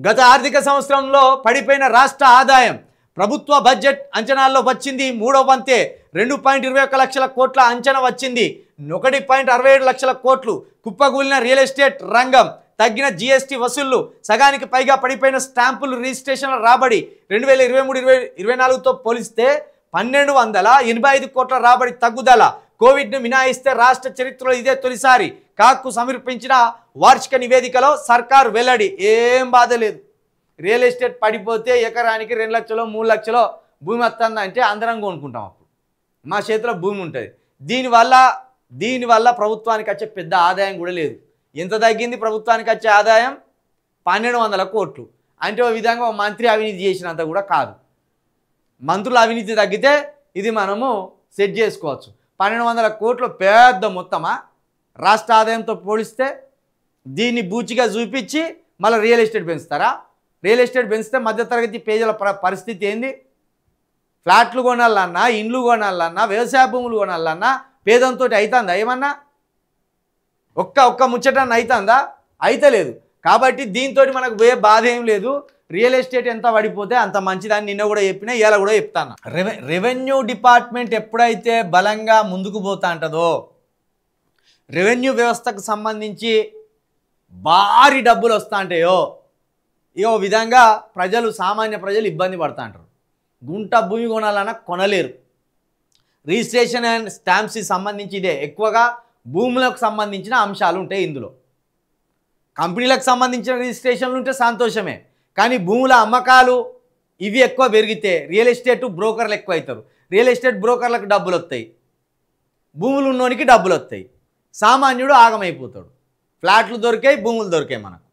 గత ఆర్థిక సంవత్సరంలో పడిపోయిన రాష్ట్ర ఆదాయం ప్రభుత్వ బడ్జెట్ అంచనాల్లో వచ్చింది మూడో వంతే 2.21 లక్షల కోట్ల అంచనా వచ్చింది. 1.67 లక్షల కోట్లు. కుప్పగూలిన రియల్ ఎస్టేట్ రంగం, తగ్గిన జీఎస్టీ వసూళ్లు, సగానికి పైగా పడిపోయిన స్టాంపులు రిజిస్ట్రేషన్ల రాబడి 2023-24తో పోలిస్తే 1285 కోట్ల రాబడి తగ్గుదల. కోవిడ్ను మినహాయిస్తే రాష్ట్ర చరిత్రలో ఇదే తొలిసారి. కాక్కు సమర్పించిన వార్షిక నివేదికలో సర్కారు వెల్లడి. ఏం బాధ లేదు. రియల్ ఎస్టేట్ పడిపోతే ఎకరానికి 2 లక్షలు 3 లక్షలు భూమి వస్తుందంటే అందరం కొనుక్కుంటాం. అప్పుడు మా చేతిలో భూమి ఉంటుంది. దీనివల్ల ప్రభుత్వానికి వచ్చే పెద్ద ఆదాయం కూడా లేదు. ఎంత తగ్గింది ప్రభుత్వానికి వచ్చే ఆదాయం? 1200 కోట్లు. అంటే ఓ విధంగా ఓ మంత్రి అవినీతి చేసినంత కూడా కాదు. మంత్రుల అవినీతి తగ్గితే ఇది మనము సెట్ చేసుకోవచ్చు. 1200 కోట్లు పెద్ద మొత్తమా రాష్ట్ర ఆదాయంతో పోలిస్తే? దీన్ని బూచిగా చూపించి మళ్ళీ రియల్ ఎస్టేట్ పెంచుతారా? రియల్ ఎస్టేట్ పెంచితే మధ్యతరగతి పేదల పరిస్థితి ఏంది? ఫ్లాట్లు కొనాలన్నా, ఇండ్లు కొనాలన్నా, వ్యవసాయ భూములు కొనాలన్నా పేదంతో అవుతుందా? ఏమన్నా ఒక్క ముచ్చటన్నా అవుతుందా? అయితే లేదు. కాబట్టి దీంతో మనకు బాధ ఏం లేదు. రియల్ ఎస్టేట్ ఎంత పడిపోతే అంత మంచిదని నిన్న కూడా చెప్పినా, ఇవాళ కూడా చెప్తాను. రెవెన్యూ డిపార్ట్మెంట్ ఎప్పుడైతే బలంగా ముందుకు పోతా ఉంటుందో, రెవెన్యూ వ్యవస్థకు సంబంధించి భారీ డబ్బులు వస్తూ ఉంటాయో, ఈ విధంగా సామాన్య ప్రజలు ఇబ్బంది పడుతూ ఉంటారు. గుంట భూమి కొనాలన్నా కొనలేరు. రిజిస్ట్రేషన్ అండ్ స్టాంప్స్కి సంబంధించి ఇదే ఎక్కువగా భూములకు సంబంధించిన అంశాలు ఉంటాయి. ఇందులో కంపెనీలకు సంబంధించిన రిజిస్ట్రేషన్లు ఉంటే సంతోషమే, కానీ భూముల అమ్మకాలు ఇవి ఎక్కువ పెరిగితే రియల్ ఎస్టేట్ బ్రోకర్లు ఎక్కువ అవుతారు. రియల్ ఎస్టేట్ బ్రోకర్లకు డబ్బులు వస్తాయి, భూములు ఉన్నోనికి డబ్బులు వస్తాయి, సామాన్యుడు ఆగమైపోతాడు. ఫ్లాట్లు దొరికాయి, భూములు దొరికాయి మనకు.